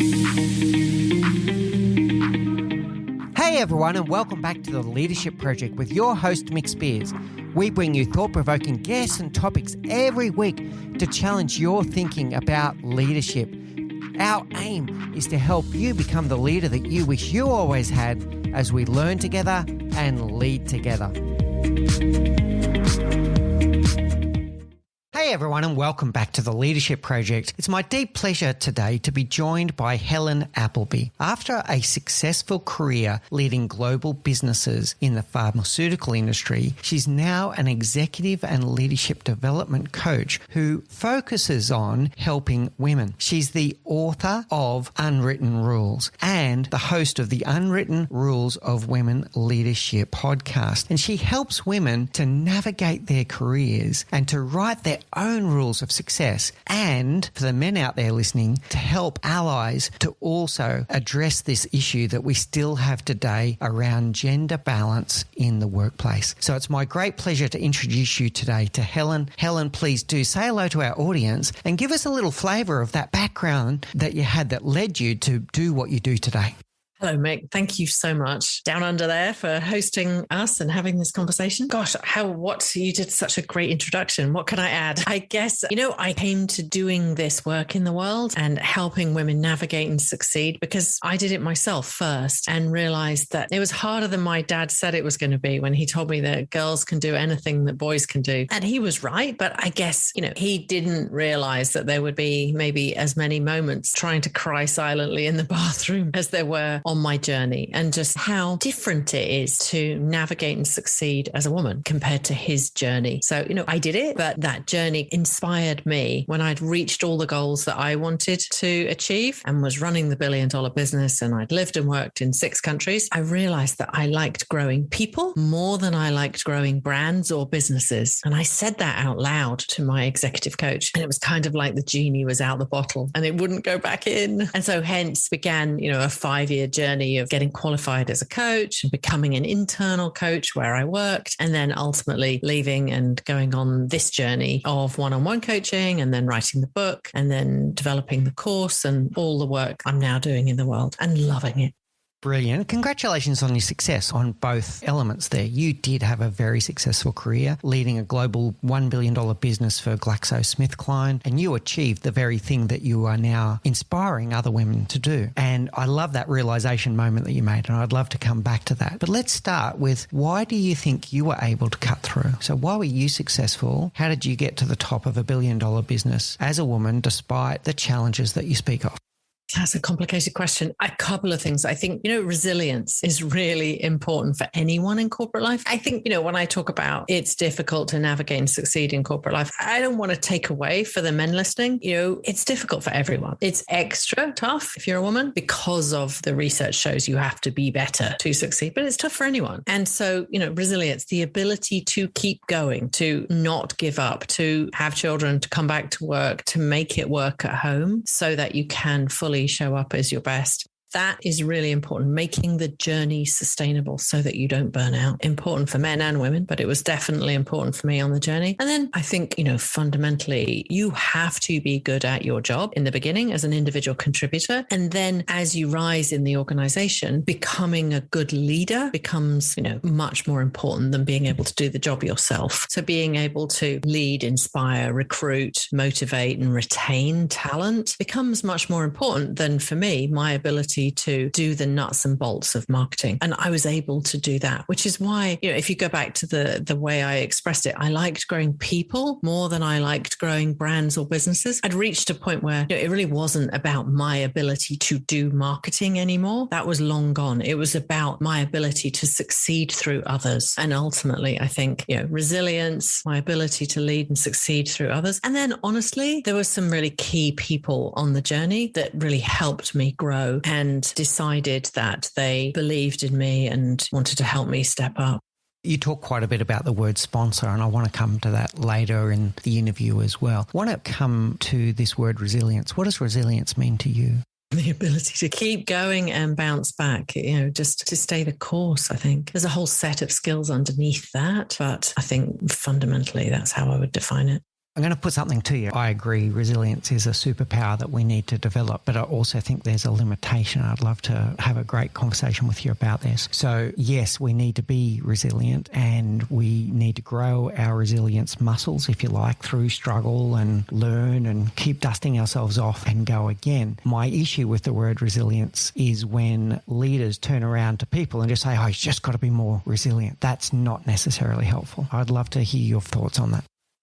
Hey everyone, and welcome back to the Leadership Project with your host Mick Spears. We bring you thought-provoking guests and topics every week to challenge your thinking about leadership. Our aim is to help you become the leader that you wish you always had as we learn together and lead together. Hey everyone, and welcome back to the Leadership Project. It's my deep pleasure today to be joined by Helen Appleby. After a successful career leading global businesses in the pharmaceutical industry, she's now an executive and leadership development coach who focuses on helping women. She's the author of Unwritten Rules and the host of the Unwritten Rules of Women Leadership podcast. And she helps women to navigate their careers and to write their own rules of success, and for the men out there listening, to help allies to also address this issue that we still have today around gender balance in the workplace. So it's my great pleasure to introduce you today to Helen. Helen, please do say hello to our audience and give us a little flavour of that background that you had that led you to do what you do today. Hello, Mick. Thank you so much down under there for hosting us and having this conversation. Gosh, you did such a great introduction. What can I add? I guess, I came to doing this work in the world and helping women navigate and succeed because I did it myself first and realized that it was harder than my dad said it was going to be when he told me that girls can do anything that boys can do. And he was right. But I guess, he didn't realize that there would be maybe as many moments trying to cry silently in the bathroom as there were on my journey, and just how different it is to navigate and succeed as a woman compared to his journey. So, I did it, but that journey inspired me when I'd reached all the goals that I wanted to achieve and was running the $1 billion business, and I'd lived and worked in 6 countries. I realized that I liked growing people more than I liked growing brands or businesses. And I said that out loud to my executive coach, and it was kind of like the genie was out the bottle and it wouldn't go back in. And so hence began, a 5-year journey of getting qualified as a coach and becoming an internal coach where I worked, and then ultimately leaving and going on this journey of one-on-one coaching, and then writing the book, and then developing the course and all the work I'm now doing in the world, and loving it. Brilliant. Congratulations on your success on both elements there. You did have a very successful career leading a global $1 billion business for GlaxoSmithKline, and you achieved the very thing that you are now inspiring other women to do. And I love that realization moment that you made, and I'd love to come back to that. But let's start with, why do you think you were able to cut through? So why were you successful? How did you get to the top of a $1 billion business as a woman despite the challenges that you speak of? That's a complicated question. A couple of things. I think, resilience is really important for anyone in corporate life. I think, when I talk about it's difficult to navigate and succeed in corporate life, I don't want to take away for the men listening. It's difficult for everyone. It's extra tough if you're a woman because of the research shows you have to be better to succeed, but it's tough for anyone. And so, resilience, the ability to keep going, to not give up, to have children, to come back to work, to make it work at home so that you can fully show up as your best. That is really important, making the journey sustainable so that you don't burn out. Important for men and women, but it was definitely important for me on the journey. And then I think, fundamentally, you have to be good at your job in the beginning as an individual contributor. And then as you rise in the organization, becoming a good leader becomes, much more important than being able to do the job yourself. So being able to lead, inspire, recruit, motivate, and retain talent becomes much more important than, for me, my ability to do the nuts and bolts of marketing. And I was able to do that, which is why, if you go back to the way I expressed it, I liked growing people more than I liked growing brands or businesses. I'd reached a point where it really wasn't about my ability to do marketing anymore. That was long gone. It was about my ability to succeed through others. And ultimately, I think, resilience, my ability to lead and succeed through others. And then honestly, there were some really key people on the journey that really helped me grow and decided that they believed in me and wanted to help me step up. You talk quite a bit about the word sponsor, and I want to come to that later in the interview as well. I want to come to this word resilience. What does resilience mean to you? The ability to keep going and bounce back, just to stay the course, I think. There's a whole set of skills underneath that, but I think fundamentally that's how I would define it. I'm going to put something to you. I agree. Resilience is a superpower that we need to develop, but I also think there's a limitation. I'd love to have a great conversation with you about this. So yes, we need to be resilient and we need to grow our resilience muscles, if you like, through struggle and learn and keep dusting ourselves off and go again. My issue with the word resilience is when leaders turn around to people and just say, oh, you've just got to be more resilient. That's not necessarily helpful. I'd love to hear your thoughts on that.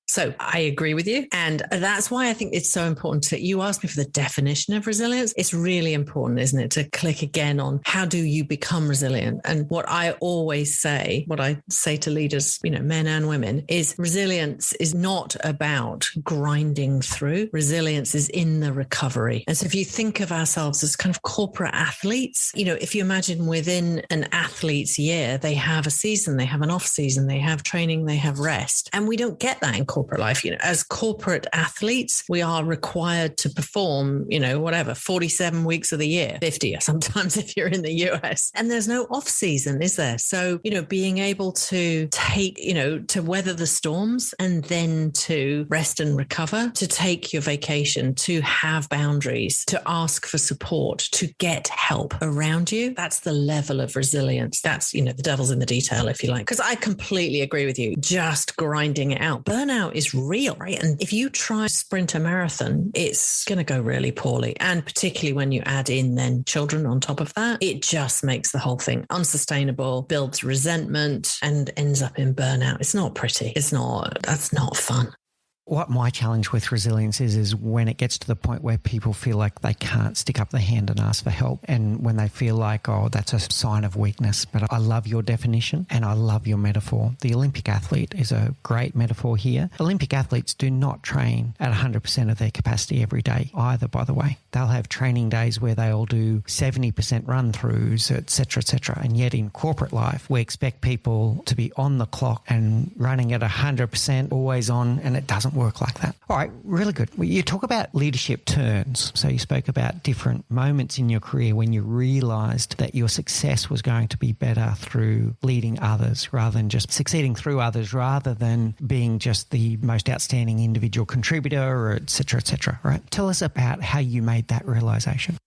So I agree with you. And that's why I think it's so important that you asked me for the definition of resilience. It's really important, isn't it, to click again on how do you become resilient? And what I always say, what I say to leaders, men and women, is resilience is not about grinding through. Resilience is in the recovery. And so if you think of ourselves as kind of corporate athletes, if you imagine within an athlete's year, they have a season, they have an off season, they have training, they have rest. And we don't get that in corporate life. As corporate athletes, we are required to perform, 47 weeks of the year, 50 sometimes if you're in the US. And there's no off season, is there? So, being able to take, to weather the storms and then to rest and recover, to take your vacation, to have boundaries, to ask for support, to get help around you. That's the level of resilience. That's, the devil's in the detail, if you like. Because I completely agree with you. Just grinding it out. Burnout is real, right? And if you try to sprint a marathon, it's going to go really poorly. And particularly when you add in then children on top of that, it just makes the whole thing unsustainable, builds resentment and ends up in burnout. It's not pretty. That's not fun. What my challenge with resilience is when it gets to the point where people feel like they can't stick up their hand and ask for help, and when they feel like, oh, that's a sign of weakness. But I love your definition and I love your metaphor. The Olympic athlete is a great metaphor here. Olympic athletes do not train at 100% of their capacity every day either, by the way. They'll have training days where they'll do 70% run-throughs, et cetera, and yet in corporate life, we expect people to be on the clock and running at 100%, always on, and it doesn't work like that. All right, really good. Well, you talk about leadership turns. So you spoke about different moments in your career when you realized that your success was going to be better through leading others rather than just succeeding through others, rather than being just the most outstanding individual contributor, or et cetera, right? Tell us about how you made that realization.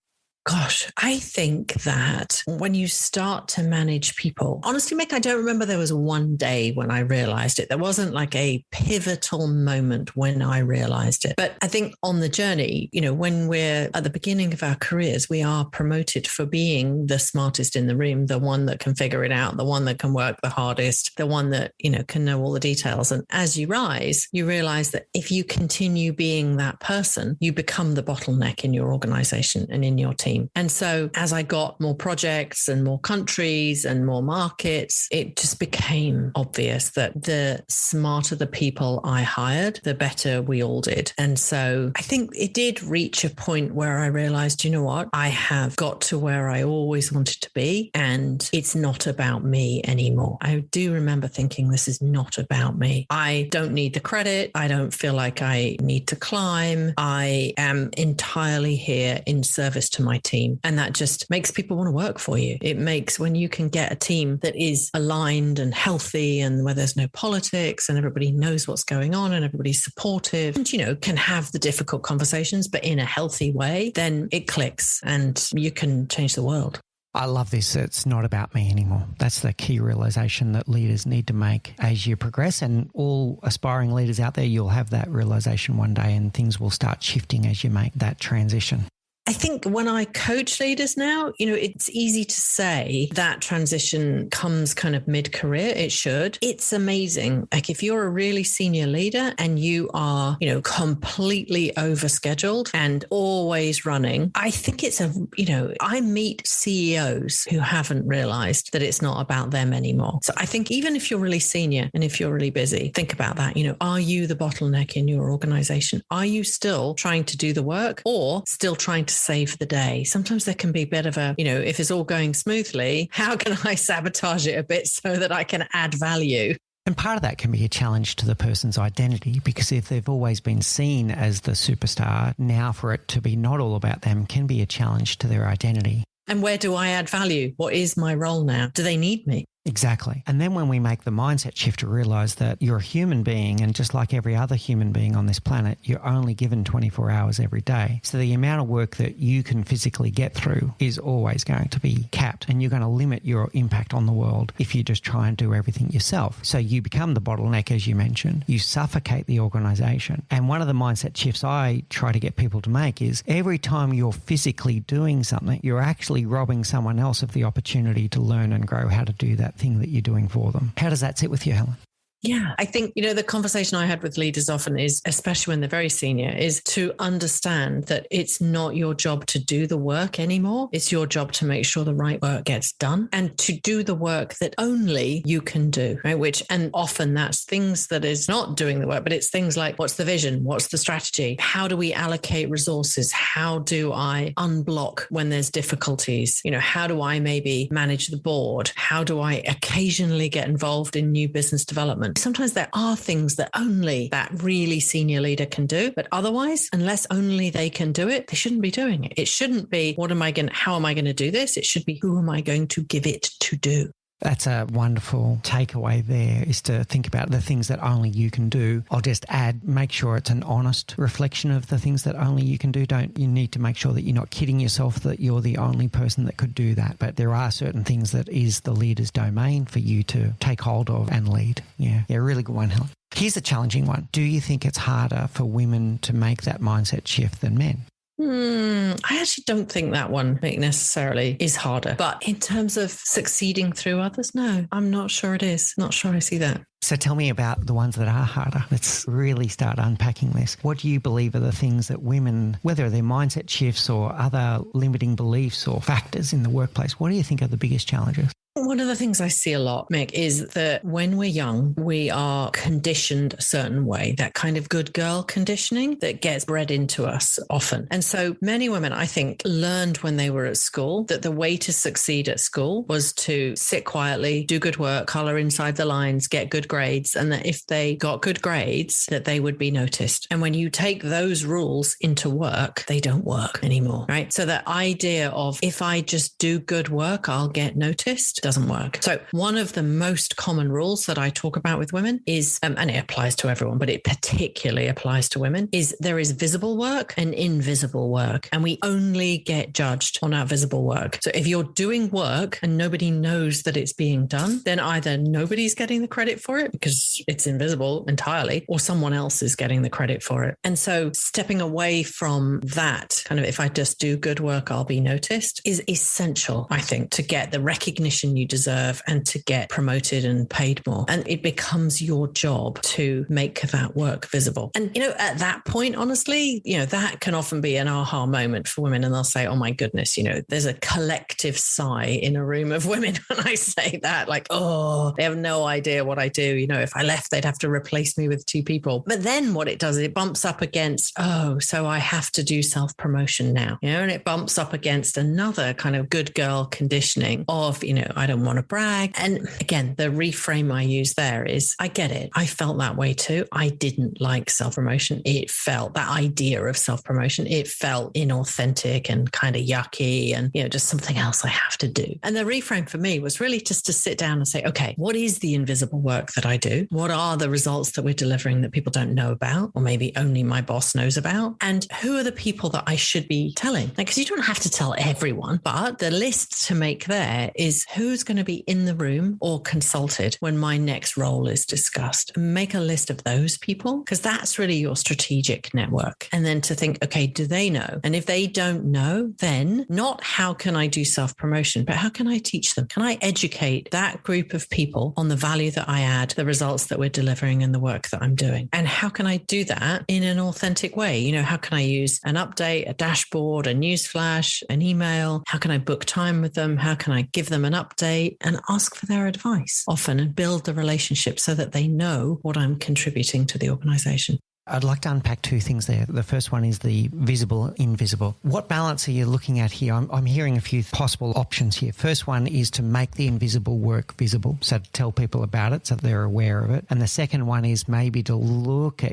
Gosh, I think that when you start to manage people, honestly, Mick, I don't remember there was one day when I realized it. There wasn't like a pivotal moment when I realized it. But I think on the journey, when we're at the beginning of our careers, we are promoted for being the smartest in the room, the one that can figure it out, the one that can work the hardest, the one that, can know all the details. And as you rise, you realize that if you continue being that person, you become the bottleneck in your organization and in your team. And so as I got more projects and more countries and more markets, it just became obvious that the smarter the people I hired, the better we all did. And so I think it did reach a point where I realized, I have got to where I always wanted to be, and it's not about me anymore. I do remember thinking, this is not about me. I don't need the credit. I don't feel like I need to climb. I am entirely here in service to my team. And that just makes people want to work for you. It makes, when you can get a team that is aligned and healthy and where there's no politics and everybody knows what's going on and everybody's supportive and, can have the difficult conversations, but in a healthy way, then it clicks and you can change the world. I love this. It's not about me anymore. That's the key realization that leaders need to make as you progress. And all aspiring leaders out there, you'll have that realization one day and things will start shifting as you make that transition. I think when I coach leaders now, it's easy to say that transition comes kind of mid-career. It should. It's amazing. Like if you're a really senior leader and you are, completely overscheduled and always running, I think it's I meet CEOs who haven't realized that it's not about them anymore. So I think even if you're really senior and if you're really busy, think about that. Are you the bottleneck in your organization? Are you still trying to do the work or still trying to save the day? Sometimes there can be a bit of a, if it's all going smoothly, how can I sabotage it a bit so that I can add value? And part of that can be a challenge to the person's identity, because if they've always been seen as the superstar, now for it to be not all about them can be a challenge to their identity. And where do I add value? What is my role now? Do they need me? Exactly. And then when we make the mindset shift to realize that you're a human being, and just like every other human being on this planet, you're only given 24 hours every day. So the amount of work that you can physically get through is always going to be capped, and you're going to limit your impact on the world if you just try and do everything yourself. So you become the bottleneck, as you mentioned. You suffocate the organization. And one of the mindset shifts I try to get people to make is every time you're physically doing something, you're actually robbing someone else of the opportunity to learn and grow how to do that thing that you're doing for them. How does that sit with you, Helen? Yeah, I think, the conversation I had with leaders often is, especially when they're very senior, is to understand that it's not your job to do the work anymore. It's your job to make sure the right work gets done and to do the work that only you can do, right? And often that's things that is not doing the work, but it's things like, what's the vision? What's the strategy? How do we allocate resources? How do I unblock when there's difficulties? How do I maybe manage the board? How do I occasionally get involved in new business development? Sometimes there are things that only that really senior leader can do, but otherwise, unless only they can do it, they shouldn't be doing it. It shouldn't be, how am I going to do this? It should be, who am I going to give it to do? That's a wonderful takeaway there, is to think about the things that only you can do. I'll just add, make sure it's an honest reflection of the things that only you can do. You need to make sure that you're not kidding yourself that you're the only person that could do that. But there are certain things that is the leader's domain for you to take hold of and lead. Yeah, really good one, Helen. Here's a challenging one. Do you think it's harder for women to make that mindset shift than men? I actually don't think that one necessarily is harder. But in terms of succeeding through others, no, I'm not sure it is. Not sure I see that. So tell me about the ones that are harder. Let's really start unpacking this. What do you believe are the things that women, whether they're mindset shifts or other limiting beliefs or factors in the workplace, what do you think are the biggest challenges? One of the things I see a lot, Mick, is that when we're young, we are conditioned a certain way, that kind of good girl conditioning that gets bred into us often. And so many women, I think, learned when they were at school that the way to succeed at school was to sit quietly, do good work, color inside the lines, get good grades, and that if they got good grades, that they would be noticed. And when you take those rules into work, they don't work anymore, right? So that idea of, if I just do good work, I'll get noticed, doesn't work. So one of the most common rules that I talk about with women is, and it applies to everyone, but it particularly applies to women, is there is visible work and invisible work. And we only get judged on our visible work. So if you're doing work and nobody knows that it's being done, then either nobody's getting the credit for it because it's invisible entirely, or someone else is getting the credit for it. And so stepping away from that kind of, if I just do good work, I'll be noticed, is essential, I think, to get the recognition you deserve and to get promoted and paid more. And it becomes your job to make that work visible. And, at that point, honestly, that can often be an aha moment for women. And they'll say, oh my goodness, there's a collective sigh in a room of women when I say that, like, oh, they have no idea what I do. If I left, they'd have to replace me with two people. But then what it does is it bumps up against, oh, so I have to do self-promotion now, and it bumps up against another kind of good girl conditioning of, I don't want to brag. And again, the reframe I use there is, I get it. I felt that way too. I didn't like self-promotion. It felt, that idea of self-promotion, it felt inauthentic and kind of yucky and, just something else I have to do. And the reframe for me was really just to sit down and say, okay, what is the invisible work that I do? What are the results that we're delivering that people don't know about, or maybe only my boss knows about? And who are the people that I should be telling? Because you don't have to tell everyone, but the list to make there is who's going to be in the room or consulted when my next role is discussed. Make a list of those people, because that's really your strategic network. And then to think, okay, do they know? And if they don't know, then not how can I do self-promotion, but how can I teach them? Can I educate that group of people on the value that I add, the results that we're delivering and the work that I'm doing? And how can I do that in an authentic way? How can I use an update, a dashboard, a newsflash, an email? How can I book time with them? How can I give them an update and ask for their advice often and build the relationship so that they know what I'm contributing to the organization? I'd like to unpack two things there. The first one is the visible, invisible. What balance are you looking at here? I'm hearing a few possible options here. First one is to make the invisible work visible, so to tell people about it so they're aware of it. And the second one is maybe to look at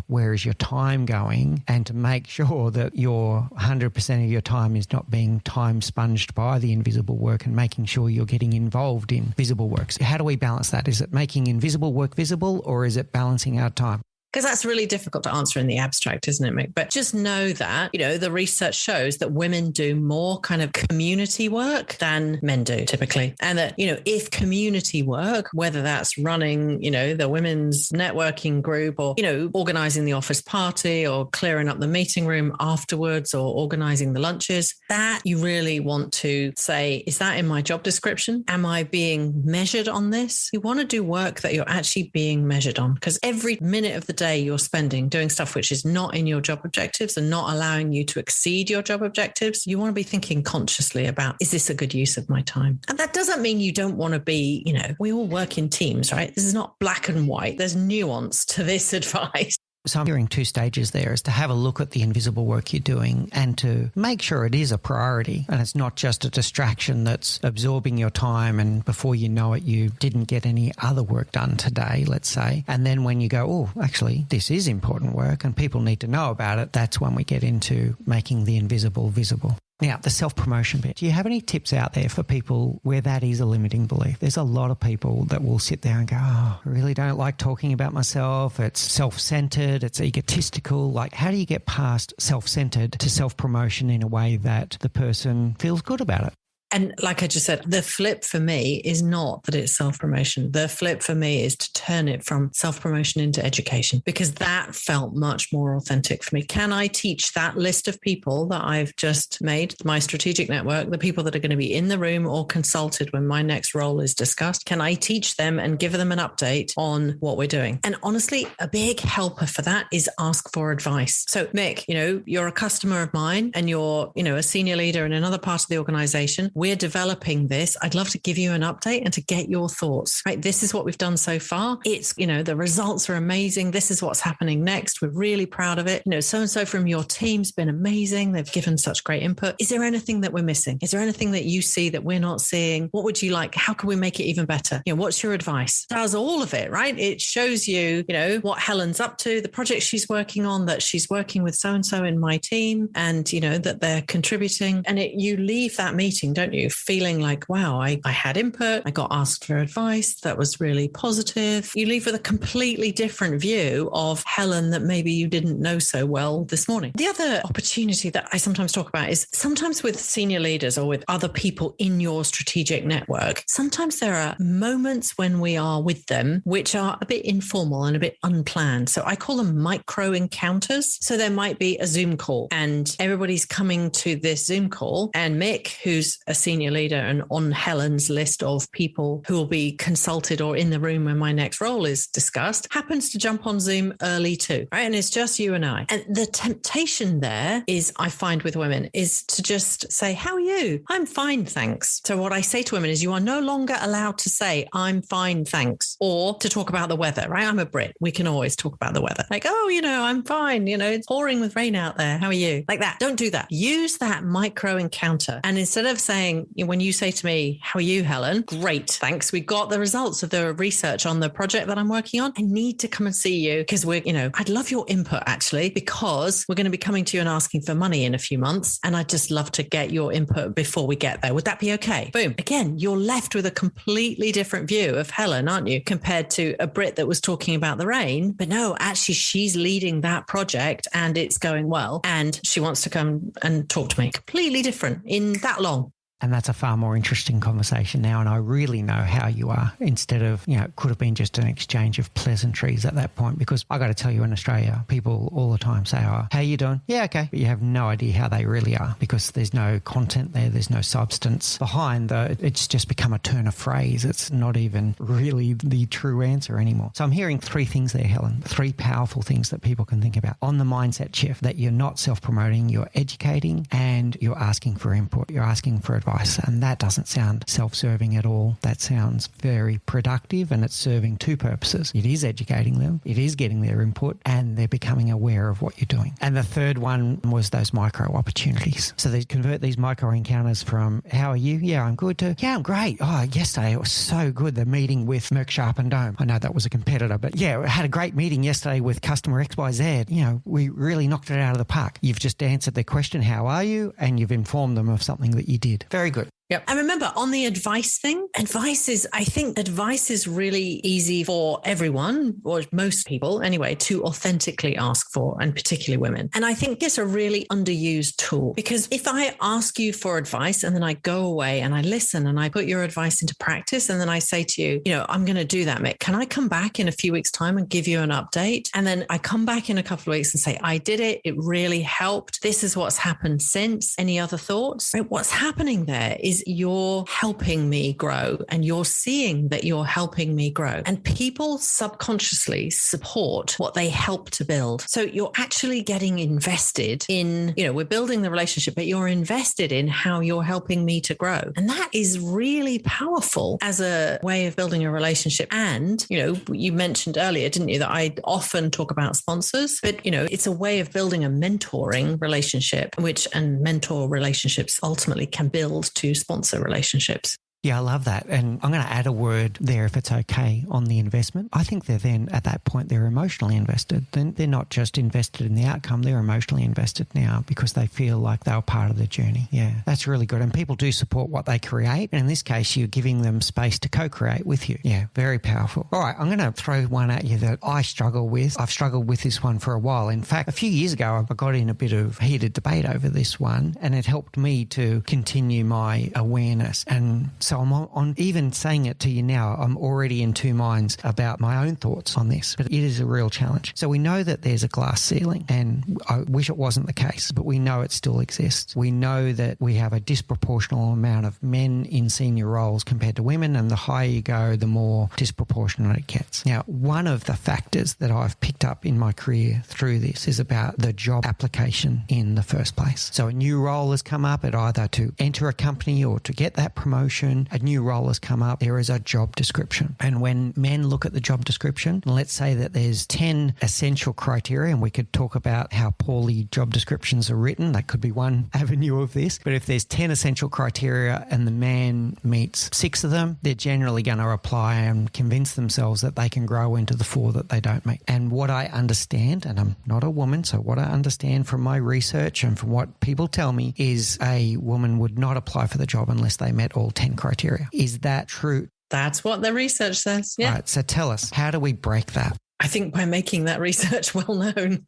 where is your time going, and to make sure that your 100% of your time is not being time sponged by the invisible work, and making sure you're getting involved in visible work. So how do we balance that? Is it making invisible work visible, or is it balancing our time? Because that's really difficult to answer in the abstract, isn't it, Mick? But just know that, the research shows that women do more kind of community work than men do typically. And that, if community work, whether that's running, the women's networking group, or, organizing the office party, or clearing up the meeting room afterwards, or organizing the lunches, that you really want to say, is that in my job description? Am I being measured on this? You want to do work that you're actually being measured on, because every minute of the day you're spending doing stuff which is not in your job objectives and not allowing you to exceed your job objectives, you want to be thinking consciously about, is this a good use of my time? And that doesn't mean you don't want to be, we all work in teams, right? This is not black and white. There's nuance to this advice. So I'm hearing two stages there, is to have a look at the invisible work you're doing and to make sure it is a priority and it's not just a distraction that's absorbing your time, and before you know it, you didn't get any other work done today, let's say. And then when you go, oh, actually, this is important work and people need to know about it, that's when we get into making the invisible visible. Now, the self-promotion bit. Do you have any tips out there for people where that is a limiting belief? There's a lot of people that will sit there and go, oh, I really don't like talking about myself. It's self-centered. It's egotistical. Like, how do you get past self-centered to self-promotion in a way that the person feels good about it? And like I just said, the flip for me is not that it's self-promotion. The flip for me is to turn it from self-promotion into education, because that felt much more authentic for me. Can I teach that list of people that I've just made, my strategic network, the people that are going to be in the room or consulted when my next role is discussed? Can I teach them and give them an update on what we're doing? And honestly, a big helper for that is ask for advice. So Mick, you're a customer of mine and you're, a senior leader in another part of the organization. We're developing this. I'd love to give you an update and to get your thoughts, right? This is what we've done so far. It's, the results are amazing. This is what's happening next. We're really proud of it. So-and-so from your team's been amazing. They've given such great input. Is there anything that we're missing? Is there anything that you see that we're not seeing? What would you like? How can we make it even better? What's your advice? Does all of it, right? It shows you, what Helen's up to, the project she's working on, that she's working with so-and-so in my team, and, that they're contributing. And you leave that meeting, don't you, feeling like, wow, I had input, I got asked for advice, that was really positive. You leave with a completely different view of Helen that maybe you didn't know so well this morning. The other opportunity that I sometimes talk about is sometimes with senior leaders or with other people in your strategic network, sometimes there are moments when we are with them which are a bit informal and a bit unplanned. So I call them micro encounters. So there might be a Zoom call and everybody's coming to this Zoom call, and Mick, who's a senior leader and on Helen's list of people who will be consulted or in the room when my next role is discussed, happens to jump on Zoom early too, right? And it's just you and I. And the temptation there is, I find with women, is to just say, how are you? I'm fine, thanks. So what I say to women is, you are no longer allowed to say, I'm fine, thanks, or to talk about the weather, right? I'm a Brit. We can always talk about the weather. Like, oh, I'm fine. It's pouring with rain out there. How are you? Like that. Don't do that. Use that micro encounter. And instead of saying, when you say to me, how are you, Helen? Great, thanks. We got the results of the research on the project that I'm working on. I need to come and see you because I'd love your input actually, because we're going to be coming to you and asking for money in a few months. And I'd just love to get your input before we get there. Would that be okay? Boom. Again, you're left with a completely different view of Helen, aren't you? Compared to a Brit that was talking about the rain. But no, actually, she's leading that project and it's going well. And she wants to come and talk to me. Completely different in that long. And that's a far more interesting conversation now. And I really know how you are, instead of, it could have been just an exchange of pleasantries at that point. Because I got to tell you, in Australia, people all the time say, oh, how you doing? Yeah, okay. But you have no idea how they really are, because there's no content there. There's no substance behind it's just become a turn of phrase. It's not even really the true answer anymore. So I'm hearing three things there, Helen, three powerful things that people can think about on the mindset shift: that you're not self-promoting, you're educating, and you're asking for input. You're asking for advice. advice. And that doesn't sound self-serving at all. That sounds very productive, and it's serving two purposes. It is educating them, it is getting their input, and they're becoming aware of what you're doing. And the third one was those micro opportunities. So they convert these micro encounters from, how are you? Yeah, I'm good, to, yeah, I'm great. Oh, yesterday it was so good, the meeting with Merck Sharp and Dome. I know that was a competitor, but yeah, I had a great meeting yesterday with customer XYZ. You know, we really knocked it out of the park. You've just answered their question, how are you? And you've informed them of something that you did. Very good. Yep. And remember, on the advice thing, I think advice is really easy for everyone, or most people anyway, to authentically ask for, and particularly women. And I think it's a really underused tool, because if I ask you for advice and then I go away and I listen and I put your advice into practice, and then I say to you, you know, I'm going to do that, Mick. Can I come back in a few weeks' time and give you an update? And then I come back in a couple of weeks and say, I did it. It really helped. This is what's happened since. Any other thoughts? Right? What's happening there is you're helping me grow, and you're seeing that you're helping me grow. And people subconsciously support what they help to build. So you're actually getting invested in, you know, we're building the relationship, but you're invested in how you're helping me to grow. And that is really powerful as a way of building a relationship. And, you know, you mentioned earlier, didn't you, that I often talk about sponsors, but, you know, it's a way of building a mentoring relationship, and mentor relationships ultimately can build to sponsor relationships. Yeah, I love that. And I'm going to add a word there, if it's okay, on the investment. I think they're then, at that point, they're emotionally invested. They're not just invested in the outcome, they're emotionally invested now because they feel like they were part of the journey. Yeah, that's really good. And people do support what they create. And in this case, you're giving them space to co-create with you. Yeah, very powerful. All right, I'm going to throw one at you that I struggle with. I've struggled with this one for a while. In fact, a few years ago, I got in a bit of heated debate over this one, and it helped me to continue my awareness. And so I'm on even saying it to you now, I'm already in two minds about my own thoughts on this, but it is a real challenge. So we know that there's a glass ceiling, and I wish it wasn't the case, but we know it still exists. We know that we have a disproportional amount of men in senior roles compared to women, and the higher you go, the more disproportionate it gets. Now, one of the factors that I've picked up in my career through this is about the job application in the first place. So a new role has come up, either to enter a company or to get that promotion. A new role has come up. There is a job description. And when men look at the job description, let's say that there's 10 essential criteria, and we could talk about how poorly job descriptions are written. That could be one avenue of this. But if there's 10 essential criteria and the man meets 6 of them, they're generally going to apply and convince themselves that they can grow into the 4 that they don't meet. And what I understand, and I'm not a woman, so what I understand from my research and from what people tell me is a woman would not apply for the job unless they met all 10 criteria. Is that true? That's what the research says. Yeah. Right. So tell us, how do we break that? I think by making that research well known.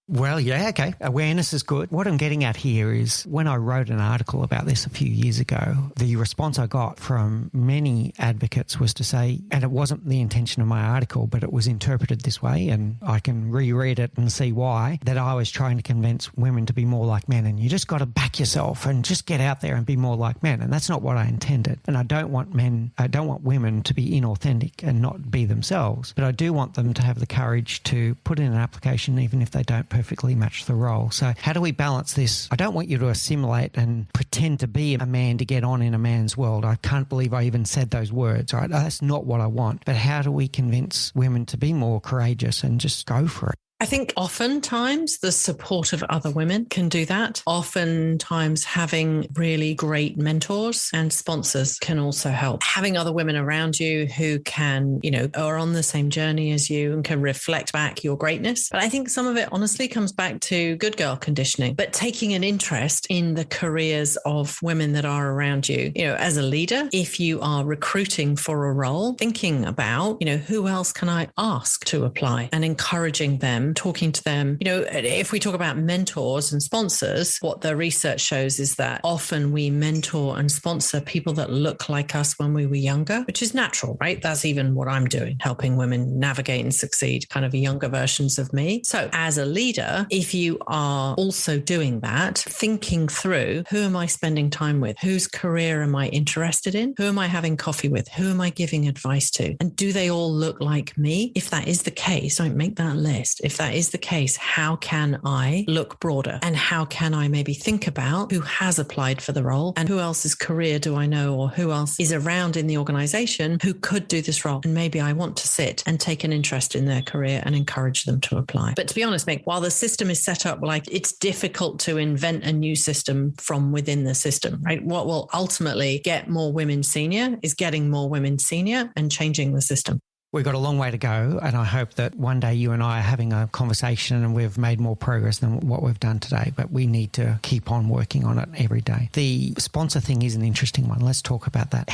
Well, yeah, okay. Awareness is good. What I'm getting at here is when I wrote an article about this a few years ago, the response I got from many advocates was to say, and it wasn't the intention of my article, but it was interpreted this way, and I can reread it and see why, that I was trying to convince women to be more like men, and you just got to back yourself and just get out there and be more like men. And that's not what I intended. And I don't want women to be inauthentic and not be themselves, but I do want them to have the courage to put in an application even if they don't perfectly match the role. So how do we balance this? I don't want you to assimilate and pretend to be a man to get on in a man's world. I can't believe I even said those words, right? That's not what I want. But how do we convince women to be more courageous and just go for it? I think oftentimes the support of other women can do that. Oftentimes having really great mentors and sponsors can also help. Having other women around you who can, are on the same journey as you and can reflect back your greatness. But I think some of it honestly comes back to good girl conditioning, but taking an interest in the careers of women that are around you. As a leader, if you are recruiting for a role, thinking about, who else can I ask to apply, and encouraging them, talking to them. If we talk about mentors and sponsors, what the research shows is that often we mentor and sponsor people that look like us when we were younger, which is natural, right? That's even what I'm doing, helping women navigate and succeed, kind of younger versions of me. So as a leader, if you are also doing that, thinking through, who am I spending time with? Whose career am I interested in? Who am I having coffee with? Who am I giving advice to? And do they all look like me? If that is the case, don't make that list. If if that is the case, how can I look broader? And how can I maybe think about who has applied for the role and who else's career do I know, or who else is around in the organization who could do this role? And maybe I want to sit and take an interest in their career and encourage them to apply. But to be honest, Mick, while the system is set up like it's difficult to invent a new system from within the system, right? What will ultimately get more women senior is getting more women senior and changing the system. We've got a long way to go, and I hope that one day you and I are having a conversation and we've made more progress than what we've done today, but we need to keep on working on it every day. The sponsor thing is an interesting one. Let's talk about that.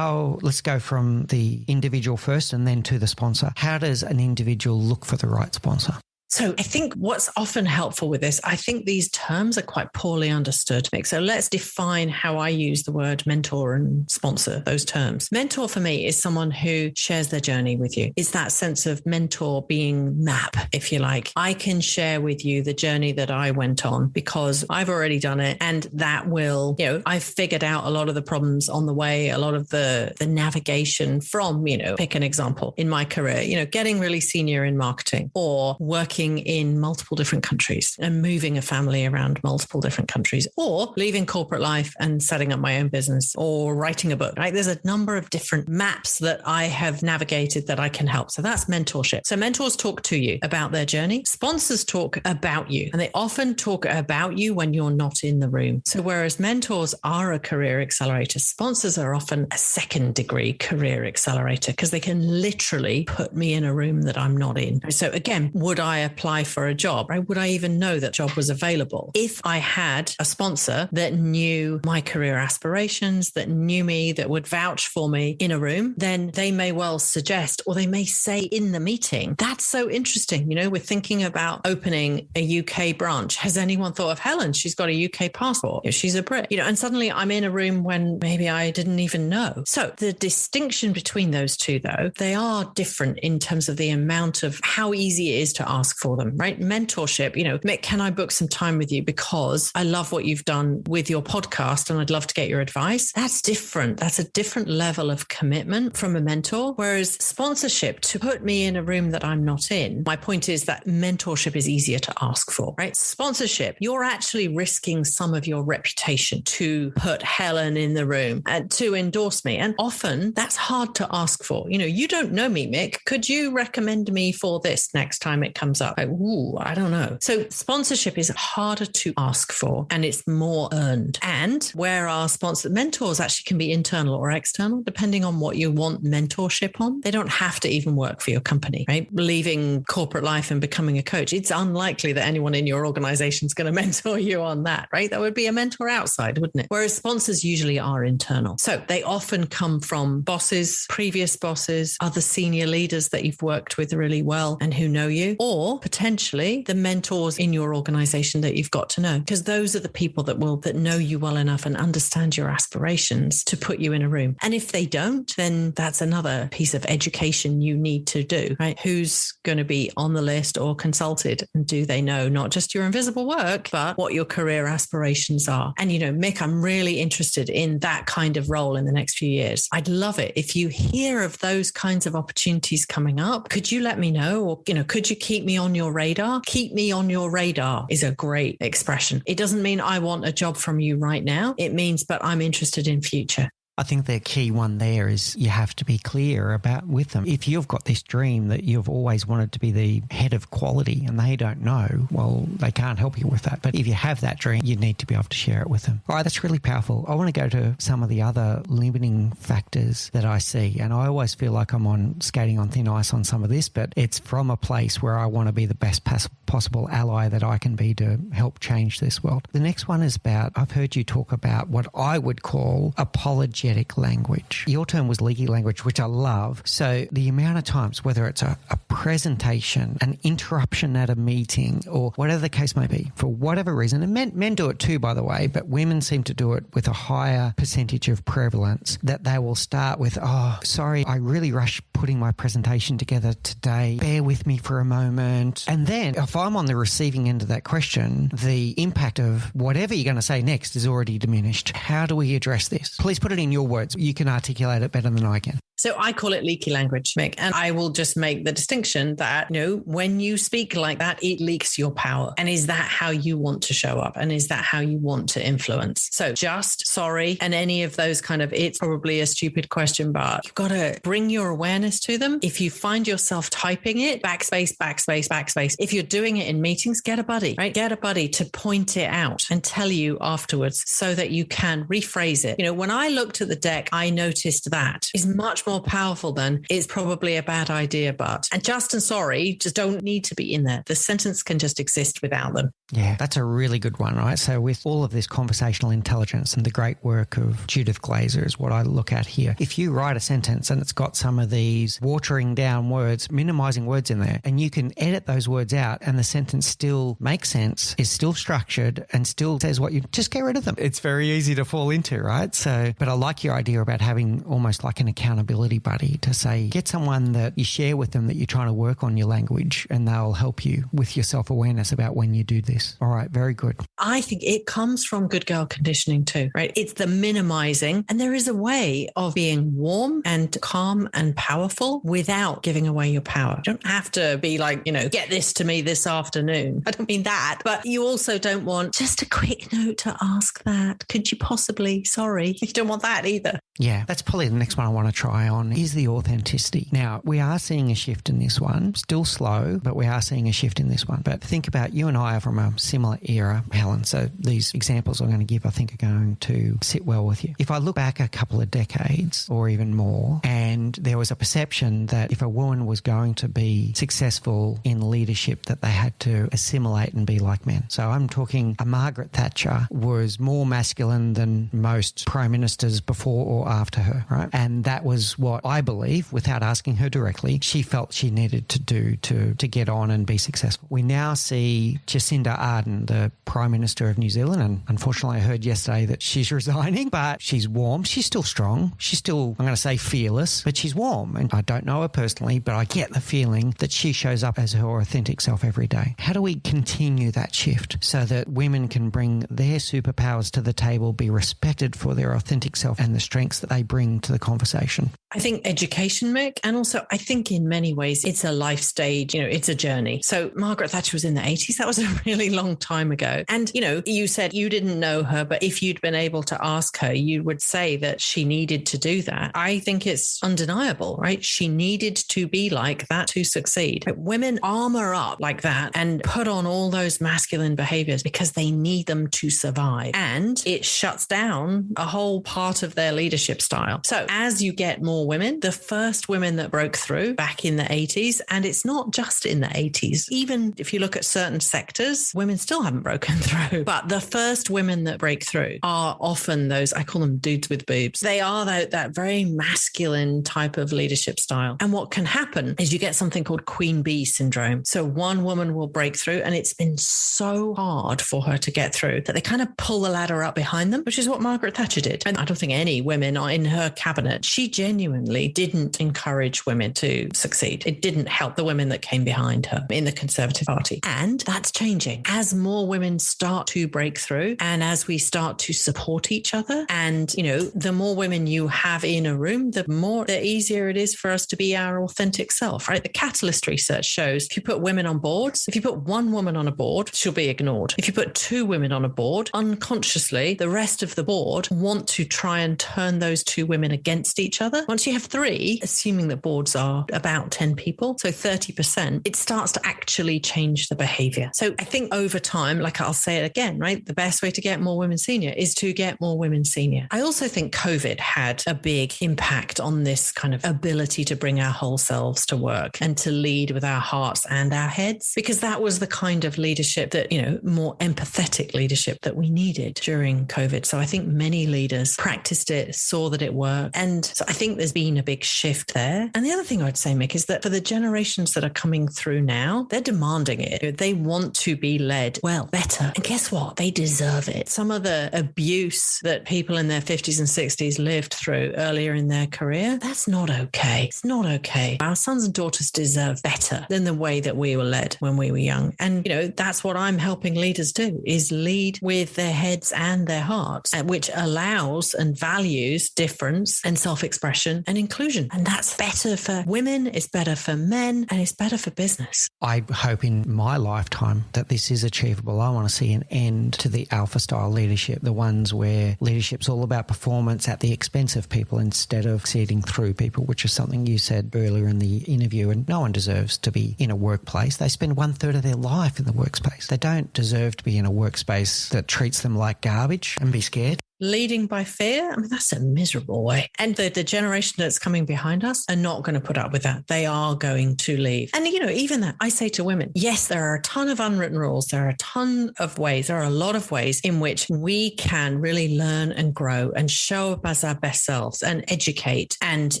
Let's go from the individual first and then to the sponsor. How does an individual look for the right sponsor? So I think what's often helpful with this, I think these terms are quite poorly understood. So let's define how I use the word mentor and sponsor, those terms. Mentor for me is someone who shares their journey with you. It's that sense of mentor being map, if you like. I can share with you the journey that I went on because I've already done it. And that will, I've figured out a lot of the problems on the way, a lot of the navigation from, pick an example in my career, getting really senior in marketing or working in multiple different countries and moving a family around multiple different countries, or leaving corporate life and setting up my own business, or writing a book, right? There's a number of different maps that I have navigated that I can help. So that's mentorship. So mentors talk to you about their journey. Sponsors talk about you, and they often talk about you when you're not in the room. So whereas mentors are a career accelerator, sponsors are often a second degree career accelerator because they can literally put me in a room that I'm not in. So again, would I apply for a job, right? Would I even know that job was available? If I had a sponsor that knew my career aspirations, that knew me, that would vouch for me in a room, then they may well suggest, or they may say in the meeting, that's so interesting. We're thinking about opening a UK branch. Has anyone thought of Helen? She's got a UK passport. She's a Brit, and suddenly I'm in a room when maybe I didn't even know. So the distinction between those two, though, they are different in terms of the amount of how easy it is to ask for them, right? Mentorship, Mick, can I book some time with you because I love what you've done with your podcast and I'd love to get your advice? That's different. That's a different level of commitment from a mentor. Whereas sponsorship, to put me in a room that I'm not in, my point is that mentorship is easier to ask for, right? Sponsorship, you're actually risking some of your reputation to put Helen in the room and to endorse me. And often that's hard to ask for. You don't know me, Mick. Could you recommend me for this next time it comes up? I don't know. So sponsorship is harder to ask for and it's more earned. And where our mentors actually can be internal or external, depending on what you want mentorship on. They don't have to even work for your company, right? Leaving corporate life and becoming a coach. It's unlikely that anyone in your organization is going to mentor you on that, right? That would be a mentor outside, wouldn't it? Whereas sponsors usually are internal. So they often come from bosses, previous bosses, other senior leaders that you've worked with really well and who know you, or potentially the mentors in your organization that you've got to know, because those are the people that know you well enough and understand your aspirations to put you in a room. And if they don't, then that's another piece of education you need to do, right? Who's going to be on the list or consulted? And do they know not just your invisible work, but what your career aspirations are? And, Mick, I'm really interested in that kind of role in the next few years. I'd love it if you hear of those kinds of opportunities coming up. Could you let me know? Or, could you keep me on your radar? Keep me on your radar is a great expression. It doesn't mean I want a job from you right now. It means, but I'm interested in future. I think the key one there is you have to be clear about with them. If you've got this dream that you've always wanted to be the head of quality and they don't know, well, they can't help you with that. But if you have that dream, you need to be able to share it with them. All right, that's really powerful. I want to go to some of the other limiting factors that I see. And I always feel like I'm skating on thin ice on some of this, but it's from a place where I want to be the best possible ally that I can be to help change this world. The next one is about, I've heard you talk about what I would call apologetic language. Your term was leaky language, which I love. So the amount of times, whether it's a presentation, an interruption at a meeting, or whatever the case may be, for whatever reason, and men do it too, by the way, but women seem to do it with a higher percentage of prevalence, that they will start with, oh, sorry, I really rushed putting my presentation together today. Bear with me for a moment. And then if I'm on the receiving end of that question, the impact of whatever you're going to say next is already diminished. How do we address this? Please put it in in your words. You can articulate it better than I can. So I call it leaky language, Mick. And I will just make the distinction that, when you speak like that, it leaks your power. And is that how you want to show up? And is that how you want to influence? So just, sorry, and any of those kind of, it's probably a stupid question, but you've got to bring your awareness to them. If you find yourself typing it, backspace, backspace, backspace. If you're doing it in meetings, get a buddy, right? Get a buddy to point it out and tell you afterwards so that you can rephrase it. When I looked at the deck, I noticed that is much more powerful than it's probably a bad idea, but, and just and sorry, just don't need to be in there. The sentence can just exist without them. Yeah, that's a really good one, right? So with all of this conversational intelligence and the great work of Judith Glaser is what I look at here. If you write a sentence and it's got some of these watering down words, minimizing words in there, and you can edit those words out and the sentence still makes sense, is still structured and still says what you, just get rid of them. It's very easy to fall into, right? So, but I like your idea about having almost like an accountability buddy to say, get someone that you share with them that you're trying to work on your language and they'll help you with your self-awareness about when you do this. All right, very good. I think it comes from good girl conditioning too, right? It's the minimizing. And there is a way of being warm and calm and powerful without giving away your power. You don't have to be like, get this to me this afternoon. I don't mean that, but you also don't want just a quick note to ask that. Could you possibly, sorry, you don't want that either. Yeah, that's probably the next one I want to try on is the authenticity. Now, we are seeing a shift in this one, still slow, but we are seeing a shift in this one. But think about you and I are from a similar era, Helen. So these examples I'm going to give, I think, are going to sit well with you. If I look back a couple of decades or even more, and there was a perception that if a woman was going to be successful in leadership, that they had to assimilate and be like men. So I'm talking a Margaret Thatcher was more masculine than most prime ministers before or after her, right? And that was what I believe, without asking her directly, she felt she needed to do to get on and be successful. We now see Jacinda Ardern, the Prime Minister of New Zealand, and unfortunately I heard yesterday that she's resigning, but she's warm. She's still strong. She's still, I'm going to say fearless, but she's warm. And I don't know her personally, but I get the feeling that she shows up as her authentic self every day. How do we continue that shift so that women can bring their superpowers to the table, be respected for their authentic self and the strengths that they bring to the conversation? I think education, Mick, and also I think in many ways it's a life stage, it's a journey. So Margaret Thatcher was in the 80s. That was a really long time ago. And, you said you didn't know her, but if you'd been able to ask her, you would say that she needed to do that. I think it's undeniable, right? She needed to be like that to succeed. But women armor up like that and put on all those masculine behaviors because they need them to survive. And it shuts down a whole part of their leadership style. So as you get more women, the first women that broke through back in the 80s, and it's not just in the 80s, even if you look at certain sectors, women still haven't broken through. But the first women that break through are often those, I call them dudes with boobs. They are that very masculine type of leadership style. And what can happen is you get something called queen bee syndrome. So one woman will break through and it's been so hard for her to get through that they kind of pull the ladder up behind them, which is what Margaret Thatcher did. And I don't think any women are in her cabinet. She genuinely didn't encourage women to succeed. It didn't help the women that came behind her in the Conservative Party. And that's changing as more women start to break through and as we start to support each other. And, the more women you have in a room, the easier it is for us to be our authentic self, right? The Catalyst research shows if you put women on boards, if you put one woman on a board, she'll be ignored. If you put two women on a board, unconsciously, the rest of the board want to try and turn those two women against each other. Once you have three, assuming that boards are about 10 people, so 30%, it starts to actually change the behavior. So I think over time, like I'll say it again, right? The best way to get more women senior is to get more women senior. I also think COVID had a big impact on this kind of ability to bring our whole selves to work and to lead with our hearts and our heads, because that was the kind of leadership that, more empathetic leadership that we needed during COVID. So I think many leaders practiced it, saw that it worked. And so I think there's been a big shift there. And the other thing I'd say, Mick, is that for the generations that are coming through now, they're demanding it. They want to be led well, better. And guess what? They deserve it. Some of the abuse that people in their 50s and 60s lived through earlier in their career, that's not okay. It's not okay. Our sons and daughters deserve better than the way that we were led when we were young. And, that's what I'm helping leaders do, is lead with their heads and their hearts, which allows and values values difference and self-expression and inclusion. And that's better for women, it's better for men, and it's better for business. I hope in my lifetime that this is achievable. I want to see an end to the alpha style leadership, the ones where leadership's all about performance at the expense of people instead of seeding through people, which is something you said earlier in the interview. And no one deserves to be in a workplace. They spend 1/3 of their life in the workspace. They don't deserve to be in a workspace that treats them like garbage and be scared. Leading by fear, I mean, that's a miserable way. And the generation that's coming behind us are not going to put up with that. They are going to leave. And, even that, I say to women, yes, there are a ton of unwritten rules. There are a ton of ways. There are a lot of ways in which we can really learn and grow and show up as our best selves and educate and,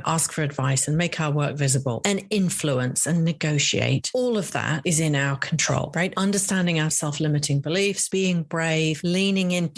ask for advice and make our work visible and influence and negotiate. All of that is in our control, right? Understanding our self-limiting beliefs, being brave, leaning in,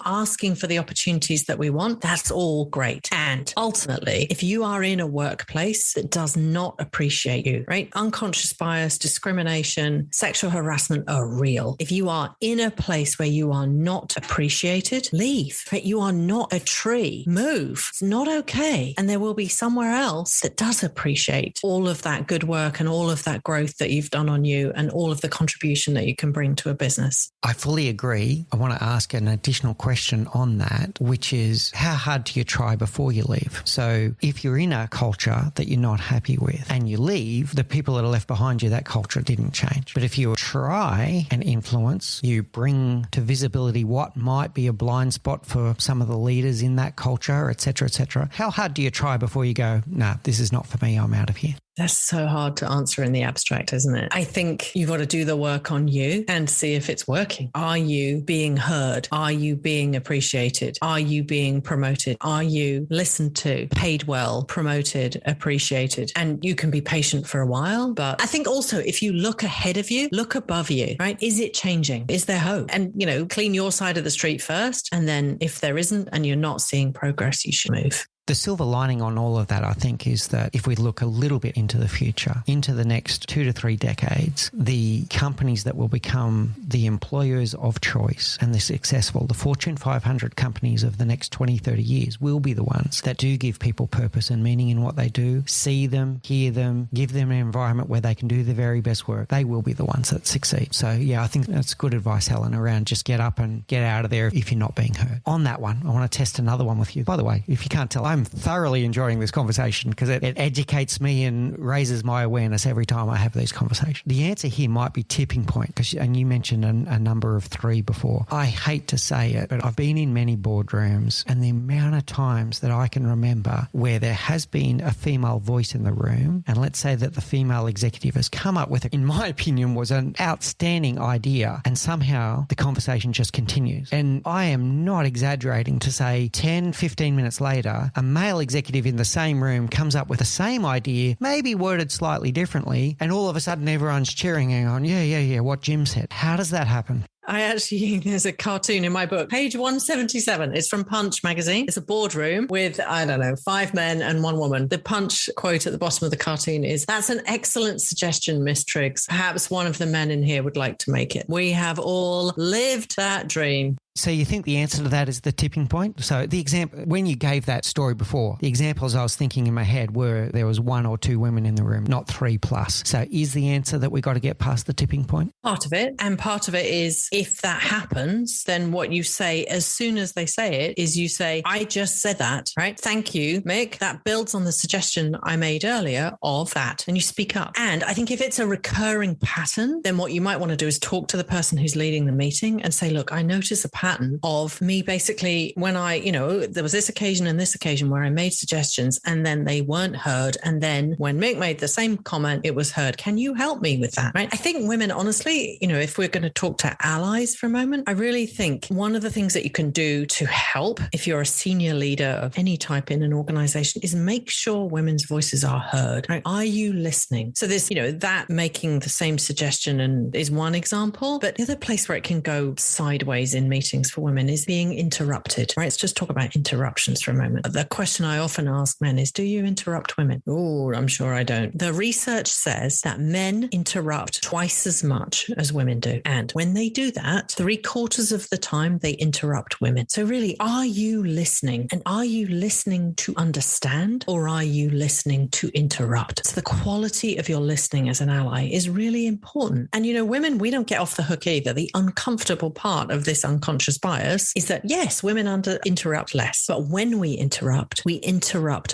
asking for the opportunities that we want, that's all great. And ultimately, if you are in a workplace that does not appreciate you, right? Unconscious bias, discrimination, sexual harassment are real. If you are in a place where you are not appreciated, leave. Right? You are not a tree. Move. It's not okay. And there will be somewhere else that does appreciate all of that good work and all of that growth that you've done on you and all of the contribution that you can bring to a business. I fully agree. I want to ask an additional question on that, which is how hard do you try before you leave? So if you're in a culture that you're not happy with and you leave, the people that are left behind you, that culture didn't change. But if you try and influence, you bring to visibility what might be a blind spot for some of the leaders in that culture, et cetera, how hard do you try before you go, no, this is not for me, I'm out of here? That's so hard to answer in the abstract, isn't it? I think you've got to do the work on you and see if it's working. Are you being heard? Are you being appreciated? Are you being promoted? Are you listened to, paid well, promoted, appreciated? And you can be patient for a while. But I think also if you look ahead of you, look above you, right? Is it changing? Is there hope? And, clean your side of the street first. And then if there isn't and you're not seeing progress, you should move. The silver lining on all of that, I think, is that if we look a little bit into the future, into the next 2 to 3 decades, the companies that will become the employers of choice and the successful, the Fortune 500 companies of the next 20, 30 years will be the ones that do give people purpose and meaning in what they do, see them, hear them, give them an environment where they can do the very best work. They will be the ones that succeed. So, yeah, I think that's good advice, Helen, around just get up and get out of there if you're not being heard. On that one, I want to test another one with you. By the way, if you can't tell, I'm thoroughly enjoying this conversation because it educates me and raises my awareness every time I have these conversations. The answer here might be tipping point, and you mentioned a number of 3 before. I hate to say it, but I've been in many boardrooms, and the amount of times that I can remember where there has been a female voice in the room, and let's say that the female executive has come up with, in my opinion, was an outstanding idea, and somehow the conversation just continues. And I am not exaggerating to say 10, 15 minutes later, a male executive in the same room comes up with the same idea, maybe worded slightly differently, and all of a sudden everyone's cheering and going, yeah, what Jim said. How does that happen? There's a cartoon in my book, page 177. It's from Punch magazine. It's a boardroom with, 5 men and 1 woman. The Punch quote at the bottom of the cartoon is, "That's an excellent suggestion, Miss Triggs. Perhaps one of the men in here would like to make it. We have all lived that dream." So you think the answer to that is the tipping point? So the example, when you gave that story before, the examples I was thinking in my head were there was 1 or 2 women in the room, not 3 plus. So is the answer that we got to get past the tipping point? Part of it. And part of it is if that happens, then what you say as soon as they say it is you say, "I just said that," right? "Thank you, Mick. That builds on the suggestion I made earlier of that." And you speak up. And I think if it's a recurring pattern, then what you might want to do is talk to the person who's leading the meeting and say, "Look, I notice a pattern of me basically when there was this occasion and this occasion where I made suggestions and then they weren't heard. And then when Mick made the same comment, it was heard. Can you help me with that?" Right? I think women, honestly, if we're going to talk to allies for a moment, I really think one of the things that you can do to help if you're a senior leader of any type in an organization is make sure women's voices are heard. Right? Are you listening? So this, that making the same suggestion and is one example, but the other place where it can go sideways in meetings meetings for women is being interrupted, right? Let's just talk about interruptions for a moment. The question I often ask men is, do you interrupt women? Oh, I'm sure I don't. The research says that men interrupt twice as much as women do. And when they do that, 3/4 of the time they interrupt women. So really, are you listening? And are you listening to understand, or are you listening to interrupt? So the quality of your listening as an ally is really important. And, women, we don't get off the hook either. The uncomfortable part of this unconscious bias is that, yes, women interrupt less. But when we interrupt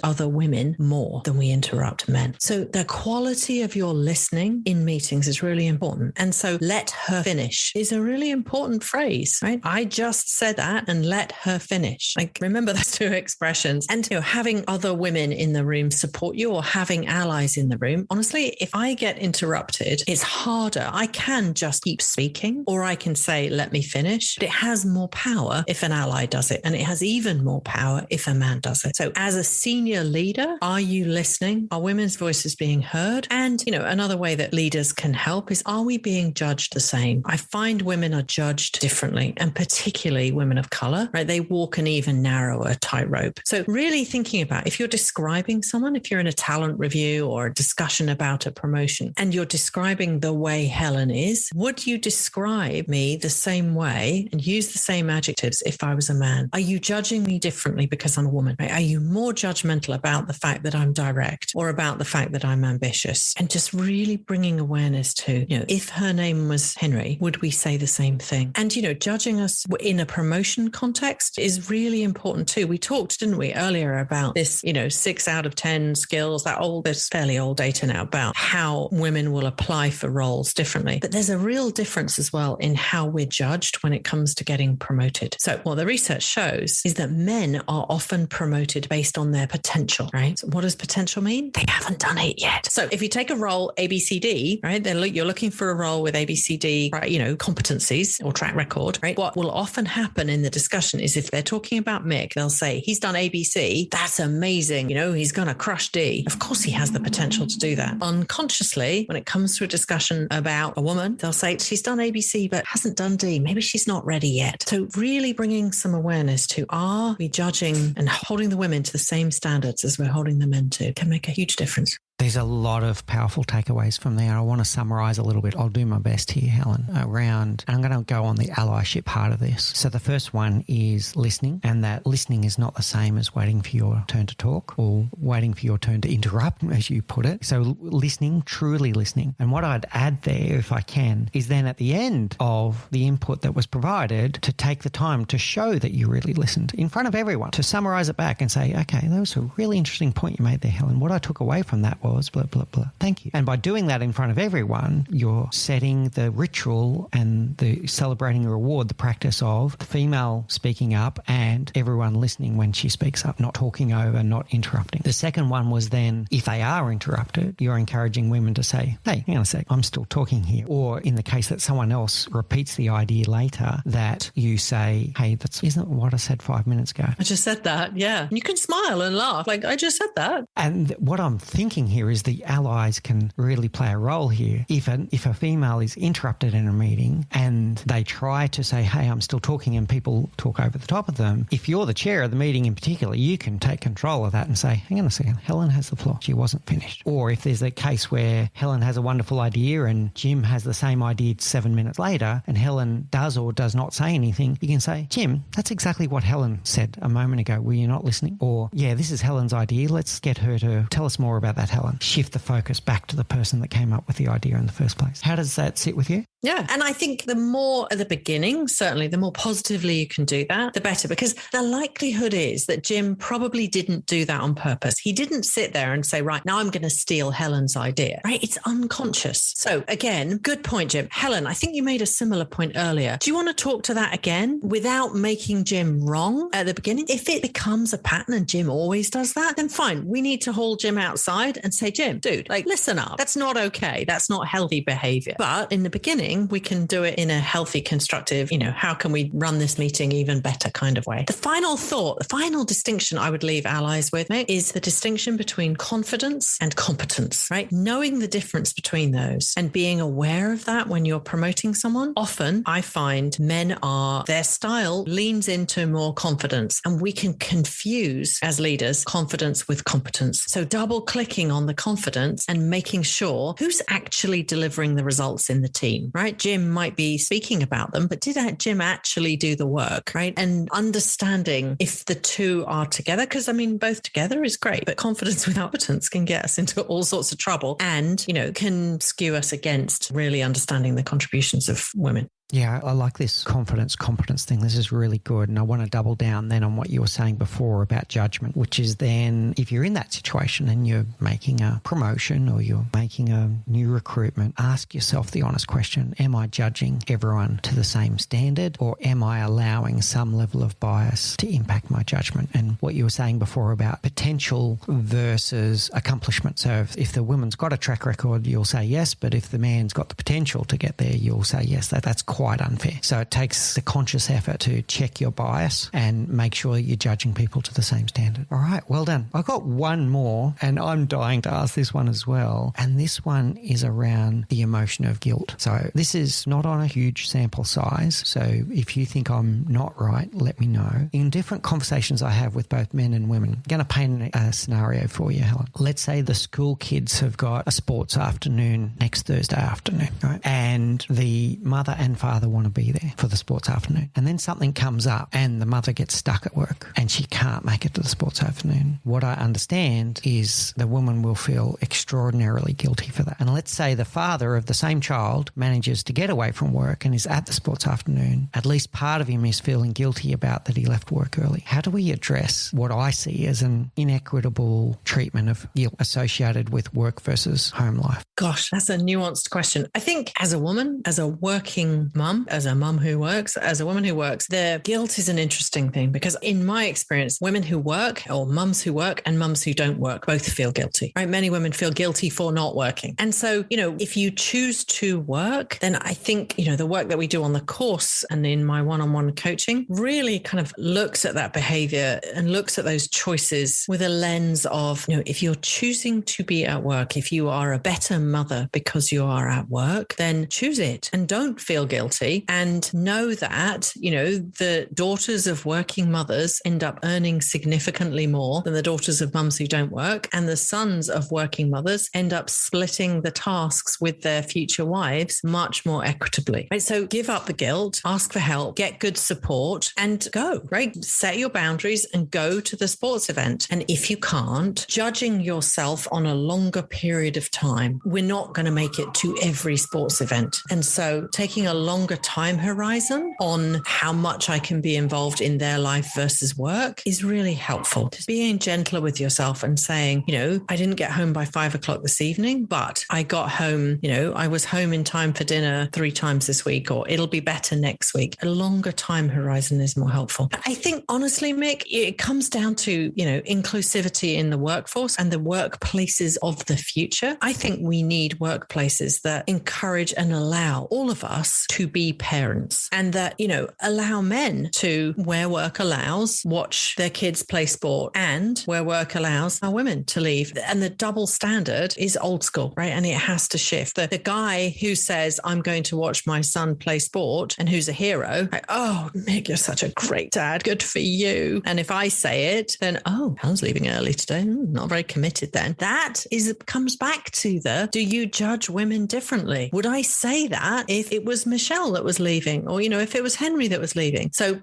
other women more than we interrupt men. So the quality of your listening in meetings is really important. And so let her finish is a really important phrase, right? I just said that, and let her finish. Like, remember those two expressions. And, having other women in the room support you, or having allies in the room. Honestly, if I get interrupted, it's harder. I can just keep speaking, or I can say, let me finish. But it has more power if an ally does it. And it has even more power if a man does it. So as a senior leader, are you listening? Are women's voices being heard? And, another way that leaders can help is, are we being judged the same? I find women are judged differently, and particularly women of color, right? They walk an even narrower tightrope. So really thinking about, if you're describing someone, if you're in a talent review or a discussion about a promotion, and you're describing the way Helen is, would you describe me the same way and use the same adjectives if I was a man? Are you judging me differently because I'm a woman? Right? Are you more judgmental about the fact that I'm direct, or about the fact that I'm ambitious? And just really bringing awareness to, if her name was Henry, would we say the same thing? And, judging us in a promotion context is really important too. We talked, didn't we, earlier about this, 6 out of 10 skills, there's fairly old data now about how women will apply for roles differently. But there's a real difference as well in how we're judged when it comes to getting promoted. So what the research shows is that men are often promoted based on their potential, right? So what does potential mean? They haven't done it yet. So if you take a role ABCD, right, you're looking for a role with ABCD, right, competencies or track record, right? What will often happen in the discussion is, if they're talking about Mick, they'll say, he's done ABC. That's amazing. He's going to crush D. Of course, he has the potential to do that. Unconsciously, when it comes to a discussion about a woman, they'll say, she's done ABC, but hasn't done D. Maybe she's not ready yet. So really bringing some awareness to, are we judging and holding the women to the same standards as we're holding the men to, can make a huge difference. There's a lot of powerful takeaways from there. I want to summarize a little bit. I'll do my best here, Helen, and I'm going to go on the allyship part of this. So the first one is listening, and that listening is not the same as waiting for your turn to talk or waiting for your turn to interrupt, as you put it. So listening, truly listening. And what I'd add there, if I can, is then at the end of the input that was provided, to take the time to show that you really listened in front of everyone, to summarize it back and say, okay, that was a really interesting point you made there, Helen. What I took away from that was blah, blah, blah. Thank you. And by doing that in front of everyone, you're setting the ritual and the celebrating the reward, the practice of the female speaking up and everyone listening when she speaks up, not talking over, not interrupting. The second one was then, if they are interrupted, you're encouraging women to say, hey, hang on a sec, I'm still talking here. Or in the case that someone else repeats the idea later, that you say, hey, isn't what I said 5 minutes ago? I just said that, yeah. And you can smile and laugh, like, I just said that. And what I'm thinking here is the allies can really play a role here. If a female is interrupted in a meeting and they try to say, hey, I'm still talking, and people talk over the top of them, if you're the chair of the meeting in particular, you can take control of that and say, hang on a second, Helen has the floor. She wasn't finished. Or if there's a case where Helen has a wonderful idea and Jim has the same idea 7 minutes later and Helen does or does not say anything, you can say, Jim, that's exactly what Helen said a moment ago. Were you not listening? Or, yeah, this is Helen's idea. Let's get her to tell us more about that, Helen. Shift the focus back to the person that came up with the idea in the first place. How does that sit with you? Yeah. And I think the more at the beginning, certainly the more positively you can do that, the better, because the likelihood is that Jim probably didn't do that on purpose. He didn't sit there and say, right, now I'm going to steal Helen's idea, right? It's unconscious. So again, good point, Jim. Helen, I think you made a similar point earlier. Do you want to talk to that again without making Jim wrong at the beginning? If it becomes a pattern and Jim always does that, then fine. We need to haul Jim outside and say, Jim, dude, like, listen up. That's not okay. That's not healthy behavior. But in the beginning, we can do it in a healthy, constructive, how can we run this meeting even better kind of way. The final thought, the final distinction I would leave allies with, mate, is the distinction between confidence and competence, right? Knowing the difference between those and being aware of that when you're promoting someone. Often I find their style leans into more confidence, and we can confuse as leaders confidence with competence. So double clicking on the confidence and making sure who's actually delivering the results in the team, right? Jim might be speaking about them, but did Jim actually do the work, right? And understanding if the two are together, because both together is great, but confidence without competence can get us into all sorts of trouble and, can skew us against really understanding the contributions of women. Yeah, I like this competence thing. This is really good. And I want to double down then on what you were saying before about judgment, which is then if you're in that situation and you're making a promotion or you're making a new recruitment, ask yourself the honest question, am I judging everyone to the same standard, or am I allowing some level of bias to impact my judgment? And what you were saying before about potential versus accomplishment. So if the woman's got a track record, you'll say yes, but if the man's got the potential to get there, you'll say yes. That's quite unfair. So it takes a conscious effort to check your bias and make sure you're judging people to the same standard. All right, well done. I've got one more, and I'm dying to ask this one as well. And this one is around the emotion of guilt. So this is not on a huge sample size. So if you think I'm not right, let me know. In different conversations I have with both men and women, I'm going to paint a scenario for you, Helen. Let's say the school kids have got a sports afternoon next Thursday afternoon, right? And the mother and father want to be there for the sports afternoon. And then something comes up and the mother gets stuck at work and she can't make it to the sports afternoon. What I understand is the woman will feel extraordinarily guilty for that. And let's say the father of the same child manages to get away from work and is at the sports afternoon. At least part of him is feeling guilty about that he left work early. How do we address what I see as an inequitable treatment of guilt associated with work versus home life? Gosh, that's a nuanced question. I think as a woman, as a working mum, as a mum who works, as a woman who works, the guilt is an interesting thing because in my experience, women who work or mums who work and mums who don't work both feel guilty, right? Many women feel guilty for not working. And so, if you choose to work, then I think, the work that we do on the course and in my one-on-one coaching really kind of looks at that behavior and looks at those choices with a lens of, if you're choosing to be at work, if you are a better mother because you are at work, then choose it and don't feel guilty, and know that, the daughters of working mothers end up earning significantly more than the daughters of mums who don't work. And the sons of working mothers end up splitting the tasks with their future wives much more equitably. Right? So give up the guilt, ask for help, get good support and go, right? Set your boundaries and go to the sports event. And if you can't, judging yourself on a longer period of time, we're not going to make it to every sports event. And so taking a longer time horizon on how much I can be involved in their life versus work is really helpful. Just being gentler with yourself and saying, I didn't get home by 5 o'clock this evening, but I got home, I was home in time for dinner 3 times this week, or it'll be better next week. A longer time horizon is more helpful. I think honestly, Mick, it comes down to, inclusivity in the workforce and the workplaces of the future. I think we need workplaces that encourage and allow all of us to be parents, and that, allow men to, where work allows, watch their kids play sport, and where work allows, our women to leave. And the double standard is old school, right? And it has to shift. The guy who says, I'm going to watch my son play sport, and who's a hero, like, oh, Mick, you're such a great dad. Good for you. And if I say it, then, oh, Helen's leaving early today. Not very committed then. That comes back to do you judge women differently? Would I say that if it was Michelle that was leaving, or, if it was Henry that was leaving? So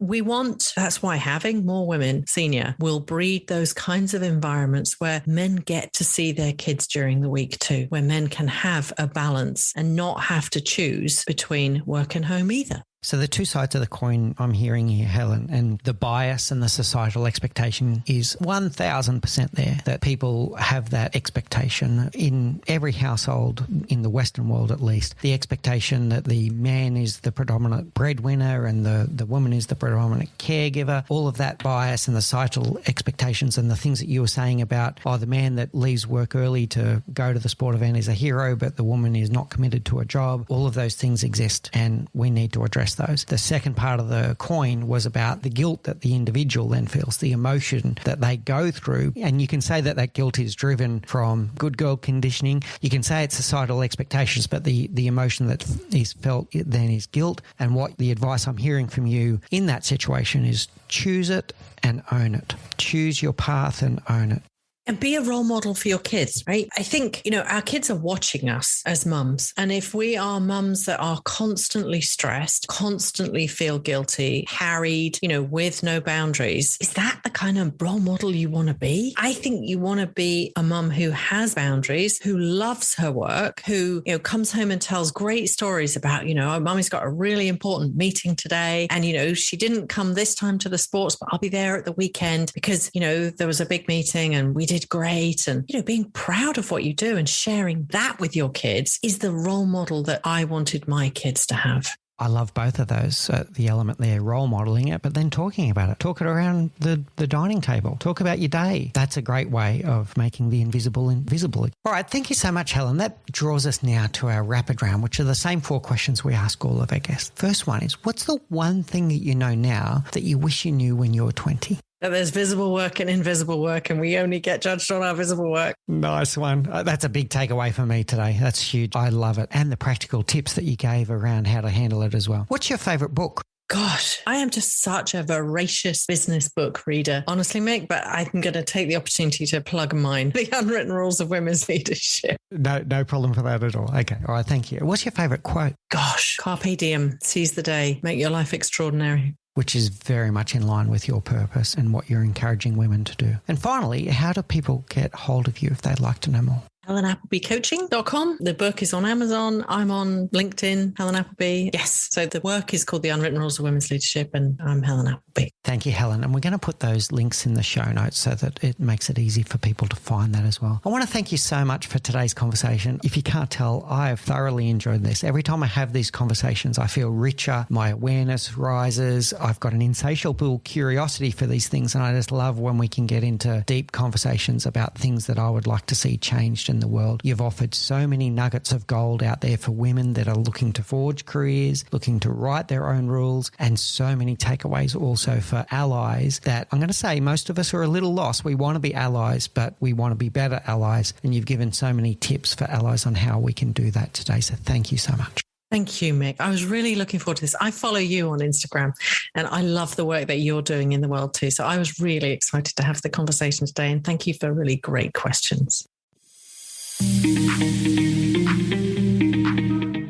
that's why having more women senior will breed those kinds of environments where men get to see their kids during the week too, where men can have a balance and not have to choose between work and home either. So the two sides of the coin I'm hearing here, Helen, and the bias and the societal expectation is 1,000% there, that people have that expectation in every household, in the Western world at least, the expectation that the man is the predominant breadwinner and the woman is the predominant caregiver. All of that bias and the societal expectations and the things that you were saying about, the man that leaves work early to go to the sport event is a hero, but the woman is not committed to a job. All of those things exist and we need to address those. The second part of the coin was about the guilt that the individual then feels, the emotion that they go through. And you can say that guilt is driven from good girl conditioning. You can say it's societal expectations, but the emotion that is felt then is guilt. And what the advice I'm hearing from you in that situation is choose it and own it. Choose your path and own it. And be a role model for your kids, right? I think, our kids are watching us as mums. And if we are mums that are constantly stressed, constantly feel guilty, harried, with no boundaries, is that the kind of role model you want to be? I think you want to be a mum who has boundaries, who loves her work, who, comes home and tells great stories about, oh, mummy's got a really important meeting today. And, she didn't come this time to the sports, but I'll be there at the weekend because, there was a big meeting and we did great. And, being proud of what you do and sharing that with your kids is the role model that I wanted my kids to have. I love both of those, the element there, role modeling it, but then talking about it. Talk it around the dining table. Talk about your day. That's a great way of making the invisible invisible. All right, thank you so much, Helen. That draws us now to our rapid round, which are the same 4 questions we ask all of our guests. First one is, what's the one thing that you know now that you wish you knew when you were 20? That there's visible work and invisible work, and we only get judged on our visible work. Nice one. That's a big takeaway for me today. That's huge. I love it. And the practical tips that you gave around how to handle it as well. What's your favourite book? Gosh, I am just such a voracious business book reader, honestly, Mick, but I'm going to take the opportunity to plug mine, The Unwritten Rules of Women's Leadership. No problem for that at all. Okay. All right. Thank you. What's your favourite quote? Gosh, carpe diem, seize the day, make your life extraordinary. Which is very much in line with your purpose and what you're encouraging women to do. And finally, how do people get hold of you if they'd like to know more? HelenApplebyCoaching.com. The book is on Amazon. I'm on LinkedIn, Helen Appleby. Yes. So the work is called The Unwritten Rules of Women's Leadership, and I'm Helen Appleby. Thank you, Helen. And we're going to put those links in the show notes so that it makes it easy for people to find that as well. I want to thank you so much for today's conversation. If you can't tell, I have thoroughly enjoyed this. Every time I have these conversations, I feel richer. My awareness rises. I've got an insatiable curiosity for these things. And I just love when we can get into deep conversations about things that I would like to see changed in the world. You've offered so many nuggets of gold out there for women that are looking to forge careers, looking to write their own rules, and so many takeaways also for allies that I'm going to say most of us are a little lost. We want to be allies, but we want to be better allies. And you've given so many tips for allies on how we can do that today. So thank you so much. Thank you, Mick. I was really looking forward to this. I follow you on Instagram and I love the work that you're doing in the world too. So I was really excited to have the conversation today, and thank you for really great questions.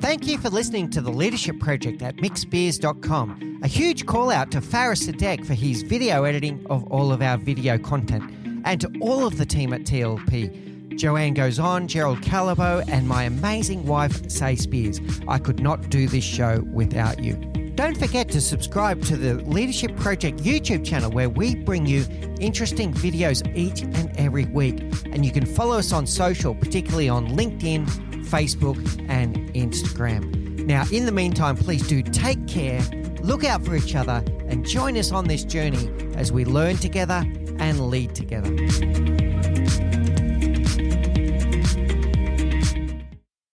Thank you for listening to The Leadership Project at mixbeers.com. A huge call out to Faris Sadek for his video editing of all of our video content, and to all of the team at TLP. Joanne Goes On, Gerald Calabo, and my amazing wife, Say Spears. I could not do this show without you. Don't forget to subscribe to the Leadership Project YouTube channel, where we bring you interesting videos each and every week. And you can follow us on social, particularly on LinkedIn, Facebook, and Instagram. Now, in the meantime, please do take care, look out for each other, and join us on this journey as we learn together and lead together.